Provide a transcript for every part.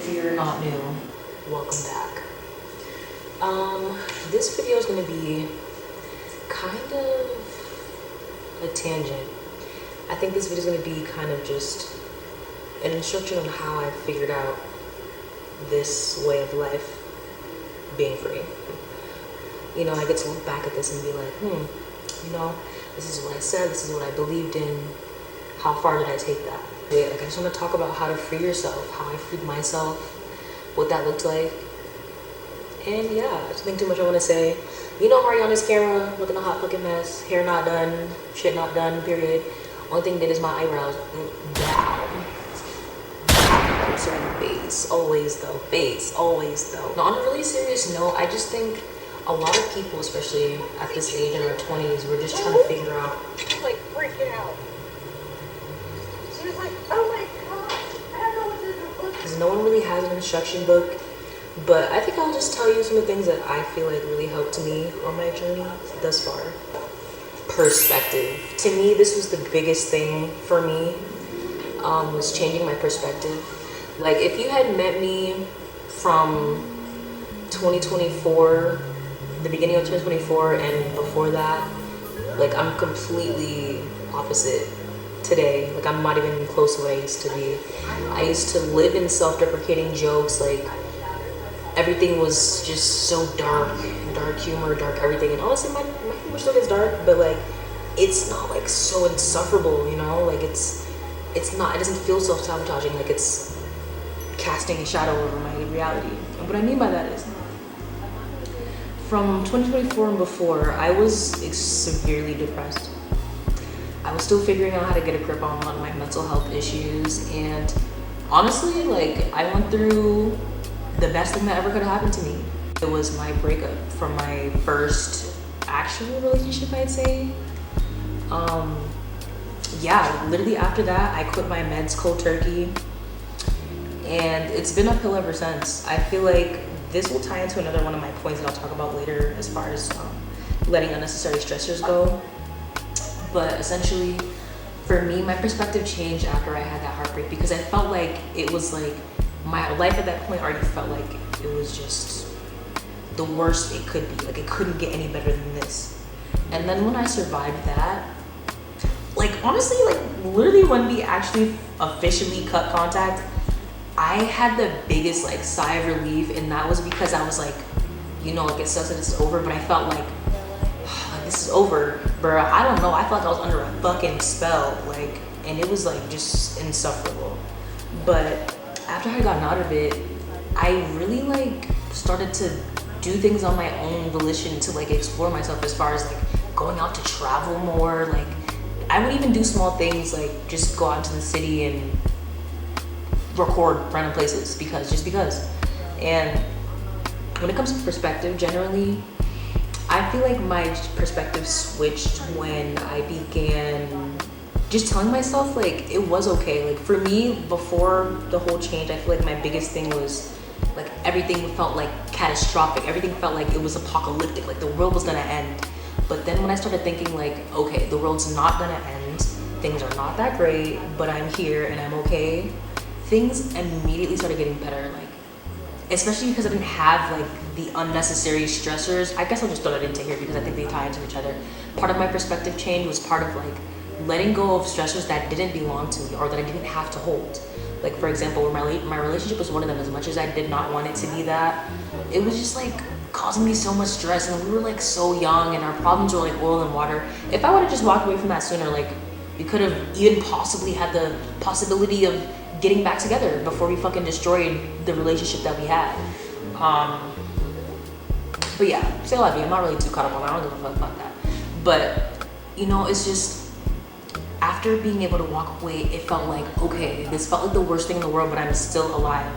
If you're not new, welcome back. This video is going to be kind of a tangent. I think this video is going to be kind of just an instruction on how I figured out this way of life, being free. You know, I get to look back at this and be like, you know, this is what I said, this is what I believed in. How far did I take that? Like, I just want to talk about how to free yourself, how I freed myself, what that looked like. And yeah, I don't think too much I want to say. You know, I'm already on this camera looking a hot fucking mess, hair not done, shit not done, period. Only thing did is my eyebrows down. So face, always though, face, always though. Now, on a really serious note, I just think a lot of people, especially at this age in our 20s, we're just trying to figure out. Like freaking out. She was like, oh my god, I don't know what to do. Because no one really has an instruction book. But I think I'll just tell you some of the things that I feel like really helped me on my journey thus far. Perspective. To me, this was the biggest thing for me, was changing my perspective. Like, if you had met me from 2024, the beginning of 2024 and before that, like, I'm completely opposite today. Like, I'm not even close to what I used to be. I used to live in self-deprecating jokes, like, everything was just so dark humor, dark everything. And honestly, my humor still gets dark, but like, it's not like so insufferable, you know? Like, it's not, it doesn't feel self-sabotaging, like it's casting a shadow over my reality. And what I mean by that is, from 2024 and before, I was severely depressed. I was still figuring out how to get a grip on a lot of my mental health issues, and honestly, like, I went through the best thing that ever could have happened to me. It was my breakup from my first actual relationship, I'd say. Yeah, literally after that, I quit my meds cold turkey, and it's been uphill ever since. I feel like this will tie into another one of my points that I'll talk about later as far as letting unnecessary stressors go. But essentially, for me, my perspective changed after I had that heartbreak, because I felt like it was like, my life at that point already felt like it was just the worst it could be. Like, it couldn't get any better than this. And then when I survived that, like, honestly, like, literally when we actually officially cut contact, I had the biggest, like, sigh of relief. And that was because I was like, you know, like, it sucks that it's over, but I felt like, this is over, bro. I don't know, I felt like I was under a fucking spell, like, and it was like just insufferable. But after I got out of it, I really like started to do things on my own volition to like explore myself, as far as like going out to travel more. Like, I would even do small things, like just go out to the city and record random places because. And when it comes to perspective, generally, I feel like my perspective switched when I began just telling myself, like, it was okay. Like, for me, before the whole change, I feel like my biggest thing was, like, everything felt like catastrophic. Everything felt like it was apocalyptic, like the world was gonna end. But then when I started thinking, like, okay, the world's not gonna end, things are not that great, but I'm here and I'm okay, things immediately started getting better. Like, especially because I didn't have, like, the unnecessary stressors. I guess I'll just throw that into here because I think they tie into each other. Part of my perspective change was part of, like, letting go of stressors that didn't belong to me or that I didn't have to hold. Like, for example, my relationship was one of them. As much as I did not want it to be that, it was just like causing me so much stress, and we were like so young and our problems were like oil and water. If I would have just walked away from that sooner, like, we could have even possibly had the possibility of getting back together before we fucking destroyed the relationship that we had. But yeah, say love you. I'm not really too caught up on that. I don't give a fuck about that. But, you know, it's just, after being able to walk away, it felt like, okay, this felt like the worst thing in the world, but I'm still alive.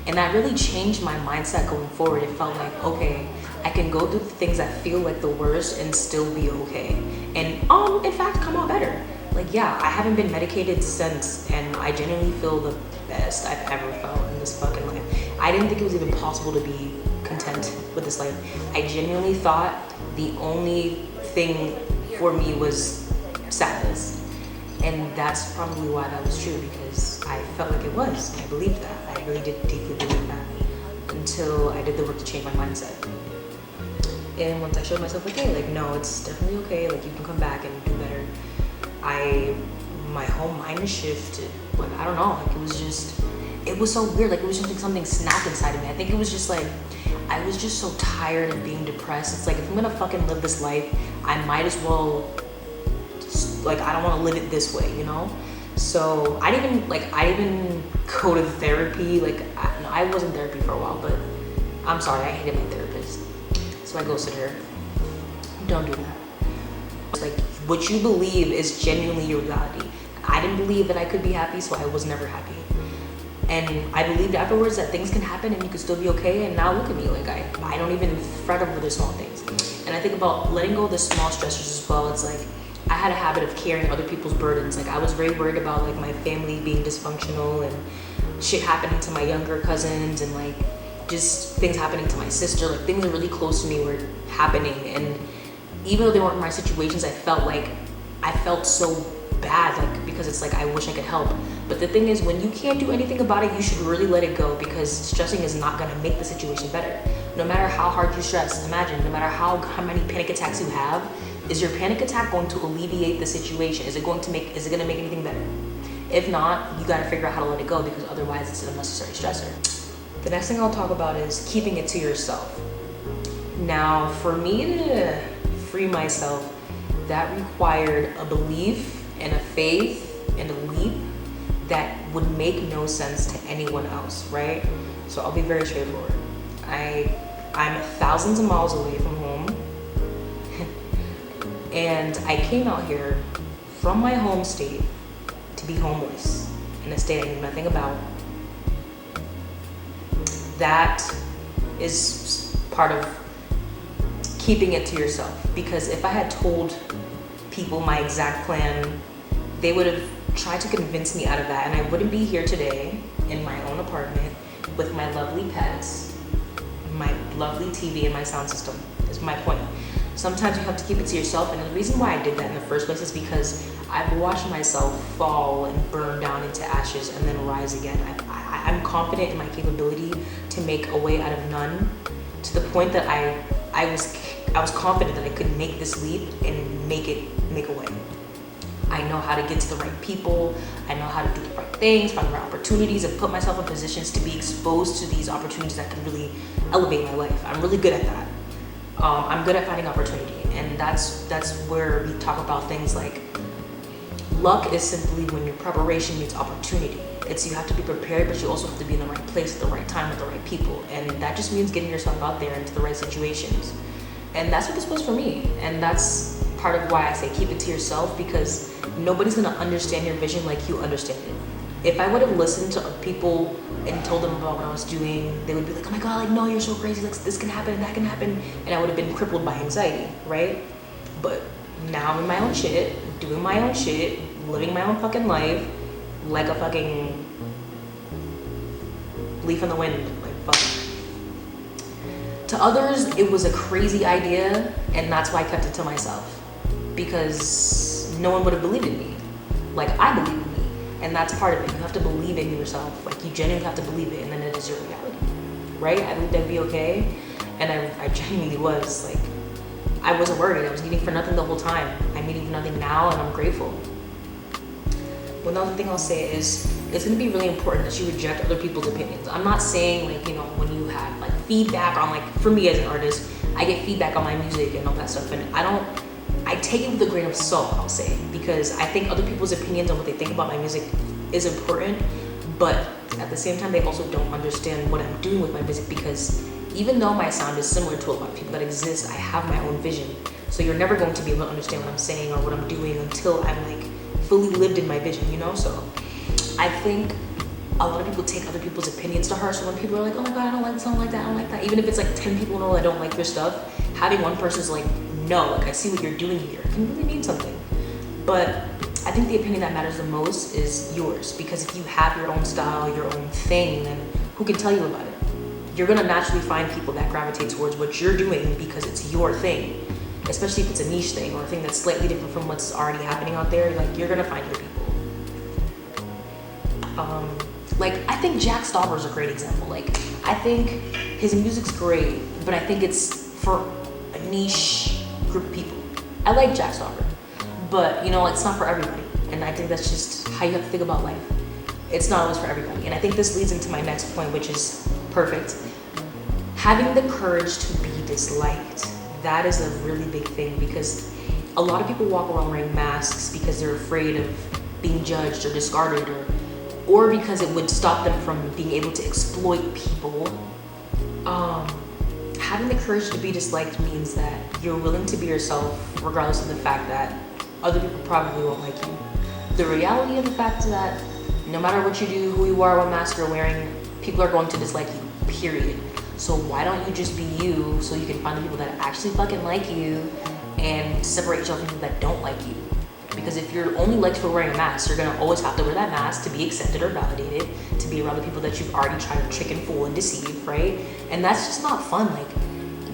And that really changed my mindset going forward. It felt like, okay, I can go through the things that feel like the worst and still be okay. And in fact, come out better. Like, yeah, I haven't been medicated since, and I genuinely feel the best I've ever felt in this fucking life. I didn't think it was even possible to be content with this life. I genuinely thought the only thing for me was sadness. And that's probably why that was true, because I felt like it was. I believed that. I really did deeply believe that until I did the work to change my mindset. And once I showed myself, okay, like, no, it's definitely okay, like, you can come back and do better, my whole mind shifted. Like, I don't know, like, it was so weird. Like, it was just like something snapped inside of me. I think it was just like, I was just so tired of being depressed. It's like, if I'm gonna fucking live this life, I might as well, like, I don't want to live it this way, you know? So I didn't even go to therapy. Like, I was in therapy for a while, but I'm sorry, I hated my therapist. So I ghosted her. Don't do that. It's like, what you believe is genuinely your reality. I didn't believe that I could be happy, so I was never happy. And I believed afterwards that things can happen and you can still be okay. And now look at me, like, I don't even fret over the small things. And I think about letting go of the small stressors as well. It's like, I had a habit of carrying other people's burdens. Like, I was very worried about, like, my family being dysfunctional and shit happening to my younger cousins and, like, just things happening to my sister. Like, things that really close to me were happening. And even though they weren't my situations, I felt so bad, like, because it's like, I wish I could help. But the thing is, when you can't do anything about it, you should really let it go, because stressing is not gonna make the situation better. No matter how hard you stress, imagine, no matter how many panic attacks you have, is your panic attack going to alleviate the situation? Is it gonna make anything better? If not, you gotta figure out how to let it go, because otherwise it's an unnecessary stressor. The next thing I'll talk about is keeping it to yourself. Now, for me to free myself, that required a belief and a faith and a leap that would make no sense to anyone else, right? So I'll be very straightforward. I'm thousands of miles away from home, and I came out here from my home state to be homeless in a state I knew nothing about. That is part of keeping it to yourself, because if I had told people my exact plan, they would have tried to convince me out of that, and I wouldn't be here today in my own apartment with my lovely pets, my lovely TV, and my sound system. Is my point. Sometimes you have to keep it to yourself, and the reason why I did that in the first place is because I've watched myself fall and burn down into ashes and then rise again. I'm confident in my capability to make a way out of none, to the point that I was confident that I could make this leap and make a way. I know how to get to the right people. I know how to do the right things, find the right opportunities, and put myself in positions to be exposed to these opportunities that can really elevate my life. I'm really good at that. I'm good at finding opportunity, and that's where we talk about things like luck is simply when your preparation meets opportunity. It's, you have to be prepared, but you also have to be in the right place at the right time with the right people, and that just means getting yourself out there into the right situations. And that's what this was for me, and that's part of why I say keep it to yourself, because nobody's gonna understand your vision like you understand it. If I would have listened to people and told them about what I was doing, they would be like, oh my God, like, no, you're so crazy, like, this can happen and that can happen, and I would have been crippled by anxiety, right? But now I'm in my own shit, doing my own shit, living my own fucking life, like a fucking leaf in the wind, like, fuck. To others, it was a crazy idea, and that's why I kept it to myself, because no one would have believed in me like I believe in me. And that's part of it. You have to believe in yourself. Like, you genuinely have to believe it, and then it is your reality, right? I believed I'd be okay, and I genuinely was. Like, I wasn't worried. I was eating for nothing the whole time. I'm eating for nothing now, and I'm grateful. One other thing I'll say is, it's going to be really important that you reject other people's opinions. I'm not saying, like, you know, when you have, like, feedback on, like, for me as an artist, I get feedback on my music and all that stuff, and I take it with a grain of salt, I'll say, because I think other people's opinions on what they think about my music is important, but at the same time, they also don't understand what I'm doing with my music, because even though my sound is similar to a lot of people that exist, I have my own vision. So you're never going to be able to understand what I'm saying or what I'm doing until I'm, like, fully lived in my vision, you know? So I think a lot of people take other people's opinions to heart. So when people are like, oh my God, I don't like this, I don't like that, I don't like that, even if it's like 10 people know I don't like your stuff, having one person's like, no, like, I see what you're doing here, can really mean something. But I think the opinion that matters the most is yours, because if you have your own style, your own thing, then who can tell you about it? You're gonna naturally find people that gravitate towards what you're doing because it's your thing, especially if it's a niche thing or a thing that's slightly different from what's already happening out there. Like, you're gonna find your people. Like, I think Jack Stauber's a great example. Like, I think his music's great, but I think it's for a niche group of people. I like Jack Stauber, but you know, it's not for everybody. And I think that's just how you have to think about life. It's not always for everybody. And I think this leads into my next point, which is perfect. Having the courage to be disliked. That is a really big thing, because a lot of people walk around wearing masks because they're afraid of being judged or discarded, or because it would stop them from being able to exploit people. Having the courage to be disliked means that you're willing to be yourself regardless of the fact that other people probably won't like you. The reality of the fact is that no matter what you do, who you are, what mask you're wearing, people are going to dislike you, period. So why don't you just be you, so you can find the people that actually fucking like you and separate yourself from people that don't like you? Because if you're only liked for wearing a mask, you're gonna always have to wear that mask to be accepted or validated, to be around the people that you've already tried to trick and fool and deceive, right? And that's just not fun. Like,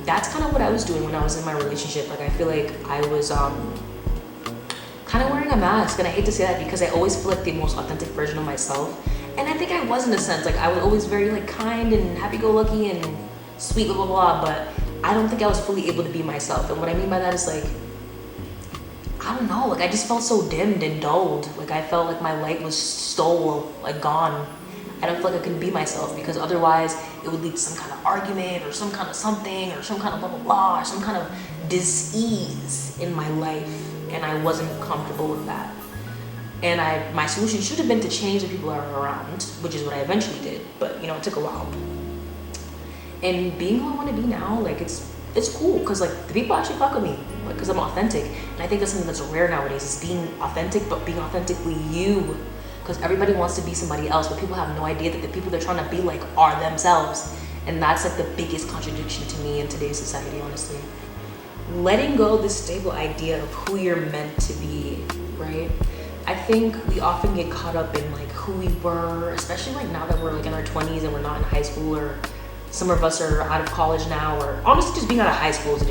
that's kind of what I was doing when I was in my relationship. Like, I feel like I was kind of wearing a mask, and I hate to say that because I always feel like the most authentic version of myself. And I think I was, in a sense. Like, I was always very like kind and happy-go-lucky and sweet, blah blah blah, but I don't think I was fully able to be myself. And what I mean by that is, like, I don't know, like, I just felt so dimmed and dulled. Like, I felt like my light was stole, like, gone. I don't feel like I could be myself, because otherwise it would lead to some kind of argument or some kind of something or some kind of blah blah blah or some kind of dis-ease in my life, and I wasn't comfortable with that. And my solution should have been to change the people that are around, which is what I eventually did, but you know, it took a while. And being who I want to be now, like, it's cool, because like the people actually fuck with me, like, because I'm authentic. And I think that's something that's rare nowadays, is being authentic, but being authentically you. Because everybody wants to be somebody else, but people have no idea that the people they're trying to be like are themselves. And that's like the biggest contradiction to me in today's society, honestly. Letting go of this stable idea of who you're meant to be, right? I think we often get caught up in like who we were, especially like now that we're like in our 20s and we're not in high school, or some of us are out of college now, or honestly just being out of high school is a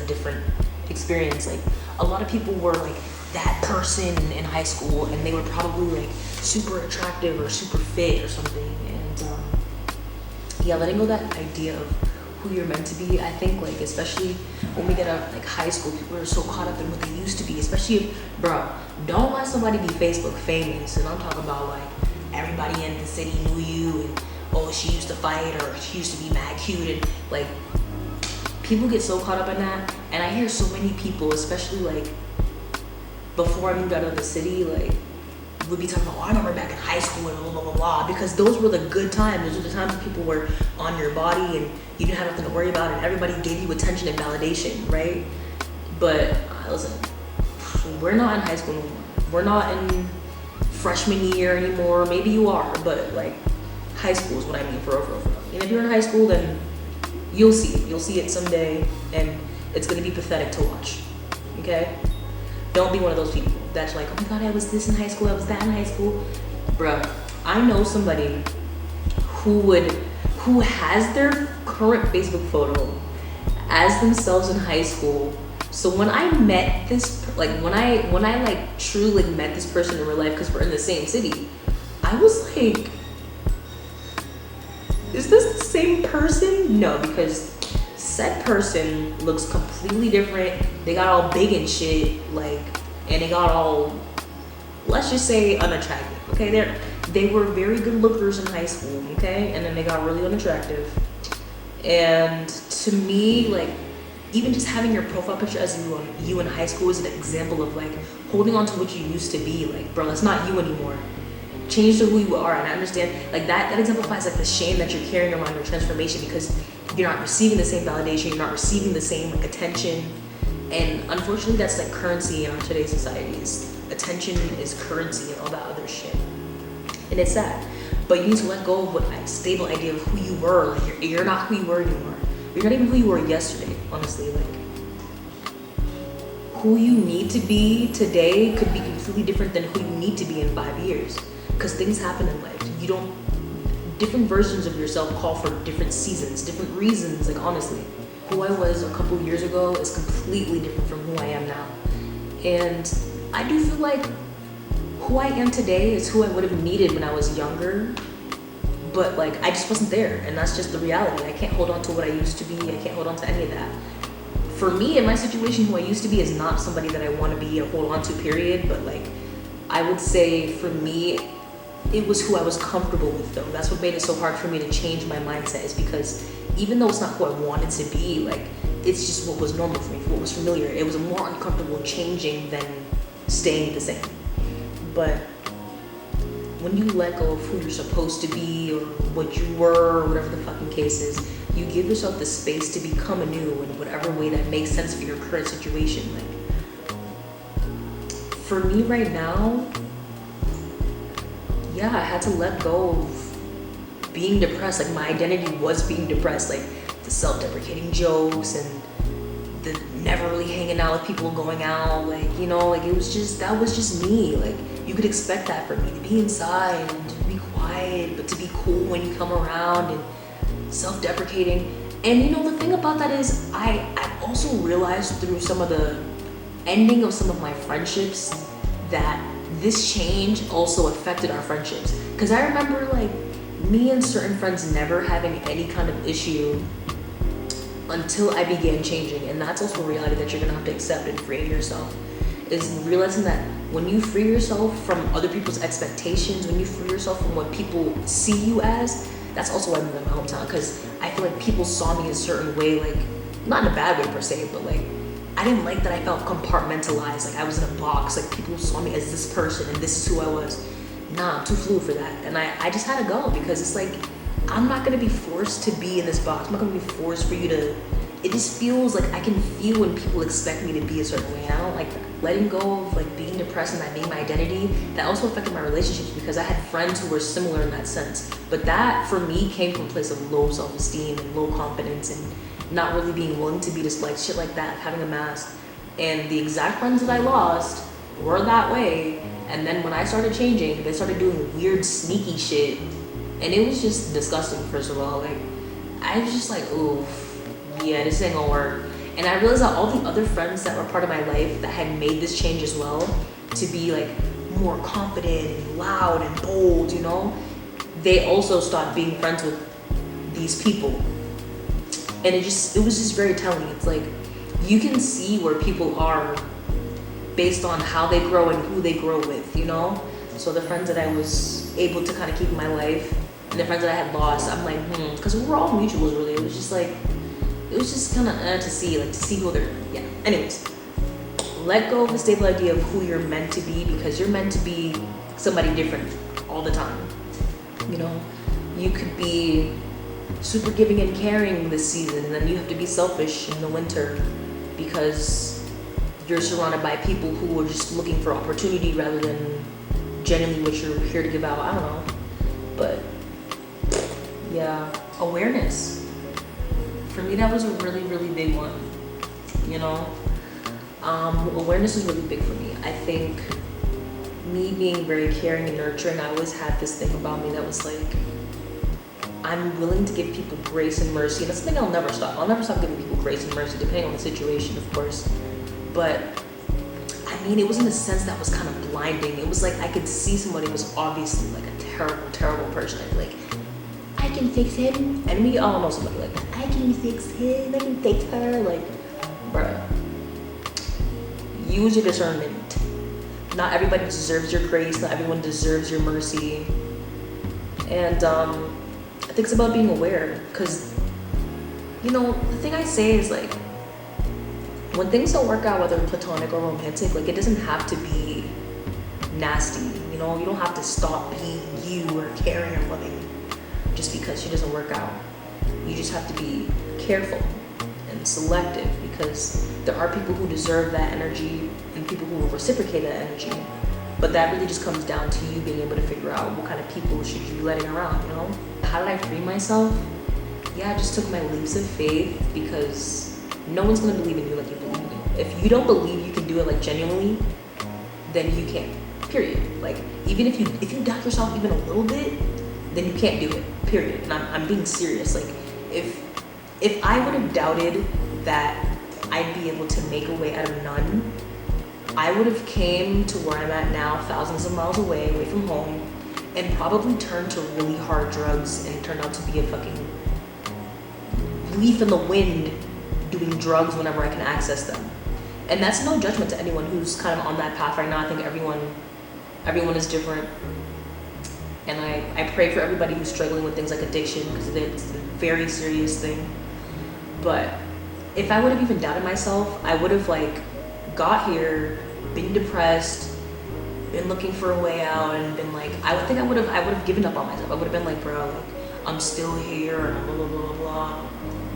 different experience. Like, a lot of people were like that person in high school, and they were probably like super attractive or super fit or something. And yeah, letting go of that idea of who you're meant to be. I think, like, especially when we get out of like high school, people are so caught up in what they used to be. Especially if, bro, don't let somebody be Facebook famous. And I'm talking about like everybody in the city knew you, and oh, she used to fight, or she used to be mad cute, and like, people get so caught up in that. And I hear so many people, especially like before I moved out of the city, like, would be talking about, oh, I remember back in high school and blah, blah, blah, blah, because those were the good times. Those were the times when people were on your body and you didn't have nothing to worry about, and everybody gave you attention and validation, right? But listen, we're not in high school anymore. We're not in freshman year anymore. Maybe you are, but like, high school is what I mean, for real. And if you're in high school, then you'll see it. You'll see it someday, and it's gonna be pathetic to watch, okay? Don't be one of those people that's like, oh my god, I was this in high school, I was that in high school. Bruh, I know somebody who has their current Facebook photo as themselves in high school. So when I met this, like, when I like truly like met this person in real life, because we're in the same city, I was like, is this the same person? No, because said person looks completely different. They got all big and shit, like, and they got all, let's just say, unattractive. Okay, they were very good lookers in high school, okay, and then they got really unattractive. And to me, like, even just having your profile picture as you in high school is an example of like holding on to what you used to be. Like, bro, that's not you anymore. Change to who you are. And I understand, like, that exemplifies like the shame that you're carrying around your transformation, because you're not receiving the same validation, you're not receiving the same like attention. And unfortunately, that's like currency in our today's societies. Attention is currency and all that other shit. And it's sad. But you need to let go of what like stable idea of who you were. Like, you're not who you were anymore. You're not even who you were yesterday, honestly. Like, who you need to be today could be completely different than who you need to be in 5 years. Because things happen in life. Different versions of yourself call for different seasons, different reasons. Like, honestly, who I was a couple of years ago is completely different from who I am now. And I do feel like who I am today is who I would have needed when I was younger, But like I just wasn't there, and that's just the reality. I can't hold on to what I used to be. I can't hold on to any of that. For me, in my situation, who I used to be is not somebody that I want to be or hold on to, period. But like, I would say for me, it was who I was comfortable with, though. That's what made it so hard for me to change my mindset, is because even though it's not who I wanted to be, like, it's just what was normal for me, what was familiar. It was more uncomfortable changing than staying the same. But when you let go of who you're supposed to be or what you were or whatever the fucking case is, you give yourself the space to become anew in whatever way that makes sense for your current situation. Like, for me right now, yeah, I had to let go of being depressed. Like, my identity was being depressed. Like, the self-deprecating jokes and the never really hanging out with people, going out. Like, you know, like, it was just, that was just me. Like, you could expect that from me, to be inside and to be quiet, but to be cool when you come around, and self-deprecating. And you know, the thing about that is I also realized through some of the ending of some of my friendships that this change also affected our friendships. Because I remember like me and certain friends never having any kind of issue until I began changing. And that's also a reality that you're gonna have to accept and free yourself, is realizing that when you free yourself from other people's expectations, when you free yourself from what people see you as, that's also why I moved in my hometown, because I feel like people saw me a certain way, like, not in a bad way per se, but like, I didn't like that I felt compartmentalized, like I was in a box, like people saw me as this person and this is who I was. Nah, I'm too fluid for that. And I just had to go, because it's like, I'm not gonna be forced to be in this box. I'm not gonna be forced for you to, it just feels like I can feel when people expect me to be a certain way. I don't like that. Letting go of like being depressed and that being my identity, that also affected my relationships, because I had friends who were similar in that sense. But that for me came from a place of low self-esteem and low confidence and not really being willing to be just like shit like that, having a mask. And the exact friends that I lost were that way. And then when I started changing, they started doing weird sneaky shit. And it was just disgusting, first of all. Like, I was just like, ooh, yeah, this ain't gonna work. And I realized that all the other friends that were part of my life that had made this change as well, to be like more confident and loud and bold, you know, they also stopped being friends with these people. And it was just very telling. It's like, you can see where people are based on how they grow and who they grow with, you know? So the friends that I was able to kind of keep in my life, and the friends that I had lost, I'm like, because we were all mutuals, really. It was just like, it was just kind of to see who they're, yeah. Anyways, let go of the stable idea of who you're meant to be, because you're meant to be somebody different all the time. You know, you could be super giving and caring this season, and then you have to be selfish in the winter because you're surrounded by people who are just looking for opportunity rather than genuinely what you're here to give out. I don't know. But yeah, awareness. For me, that was a really, really big one, you know? Awareness is really big for me. I think me being very caring and nurturing, I always had this thing about me that was like, I'm willing to give people grace and mercy. And that's something I'll never stop. I'll never stop giving people grace and mercy, depending on the situation, of course. But I mean, it was in a sense that was kind of blinding. It was like I could see somebody who was obviously like a terrible, terrible person. I'd be like, I can fix him. And we all know somebody like that. I can fix him. I can fix her. Like, bruh, use your discernment. Not everybody deserves your grace. Not everyone deserves your mercy. And I think it's about being aware. Because, you know, the thing I say is like, when things don't work out, whether platonic or romantic, like, it doesn't have to be nasty. You know, you don't have to stop being you or caring or loving just because she doesn't work out. You just have to be careful and selective, because there are people who deserve that energy and people who will reciprocate that energy. But that really just comes down to you being able to figure out what kind of people should you be letting around, you know? How did I free myself? Yeah, I just took my leaps of faith, because no one's gonna believe in you like you believe in you. If you don't believe you can do it like genuinely, then you can't, period. Like, even if you doubt yourself even a little bit, then you can't do it, period. And I'm being serious. Like, if I would have doubted that I'd be able to make a way out of none, I would have came to where I'm at now, thousands of miles away from home, and probably turned to really hard drugs and turned out to be a fucking leaf in the wind doing drugs whenever I can access them. And that's no judgment to anyone who's kind of on that path right now. I think everyone is different. And I pray for everybody who's struggling with things like addiction, because it's a very serious thing. But if I would have even doubted myself, I would have like got here, been depressed, been looking for a way out, and been like, I would have given up on myself. I would have been like, bro, like, I'm still here and blah blah blah blah.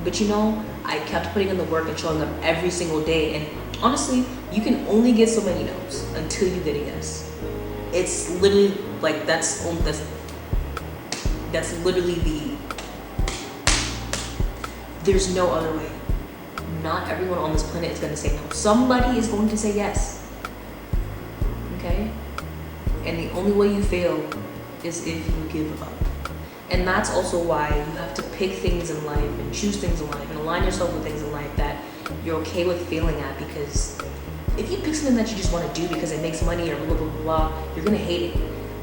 But you know, I kept putting in the work and showing up every single day. And honestly, you can only get so many no's until you get a yes. It's literally like that's literally there's no other way. Not everyone on this planet is gonna say no. Somebody is going to say yes. Okay? And the only way you fail is if you give up. And that's also why you have to pick things in life and choose things in life and align yourself with things in life that you're okay with failing at. Because if you pick something that you just want to do because it makes money or blah blah blah blah, you're gonna hate it.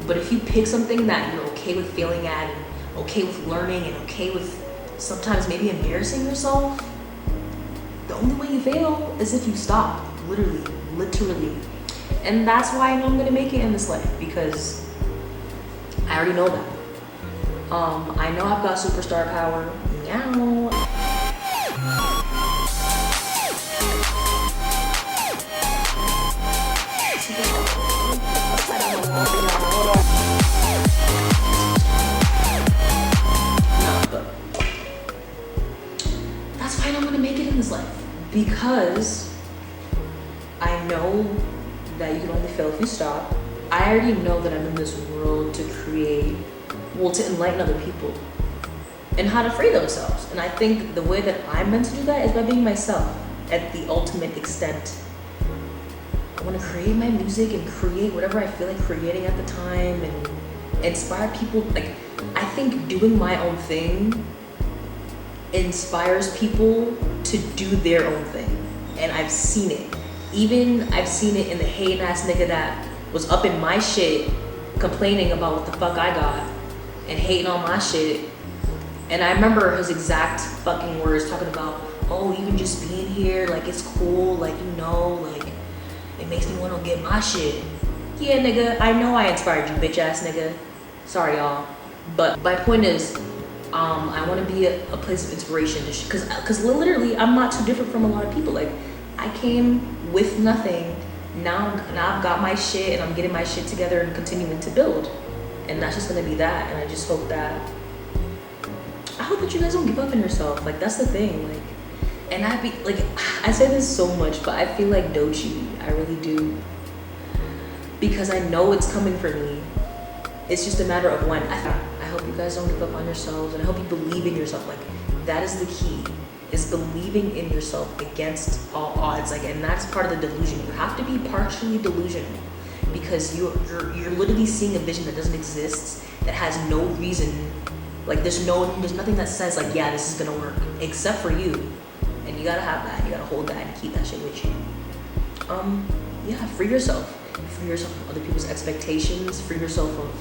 But if you pick something that you're okay with failing at, and okay with learning, and okay with sometimes maybe embarrassing yourself, the only way you fail is if you stop. Literally. And that's why I know I'm gonna make it in this life, because I already know that. I know I've got superstar power. Meow. But that's why I know I'm gonna make it in this life, because I know that you can only fail if you stop. I already know that I'm in this world to create, to enlighten other people and how to free themselves. And I think the way that I'm meant to do that is by being myself at the ultimate extent. I want to create my music and create whatever I feel like creating at the time and inspire people. Like, I think doing my own thing inspires people to do their own thing. And I've seen it. I've seen it in the hating ass nigga that was up in my shit complaining about what the fuck I got and hating on my shit. And I remember his exact fucking words talking about, oh, even just being here, like, it's cool, like, you know, like, it makes me want to get my shit. Yeah, nigga, I know I inspired you, bitch ass nigga. Sorry, y'all. But my point is, I want to be a place of inspiration, because literally, I'm not too different from a lot of people. Like, I came with nothing. Now I've got my shit, and I'm getting my shit together and continuing to build. And that's just gonna be that. And I just hope that you guys don't give up on yourself. Like, that's the thing. Like, and I say this so much, but I feel like Doechii. I really do. Because I know it's coming for me. It's just a matter of when. I hope you guys don't give up on yourselves, and I hope you believe in yourself. Like, that is the key, is believing in yourself against all odds. Like, and that's part of the delusion. You have to be partially delusional, because you're literally seeing a vision that doesn't exist, that has no reason. Like, there's nothing that says, like, yeah, this is gonna work, except for you. And you gotta have that. You gotta hold that and keep that shit with you. Yeah, free yourself. Free yourself from other people's expectations. Free yourself from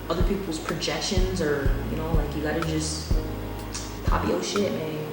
other people's projections, or, you know, like, you gotta just pop your shit, man.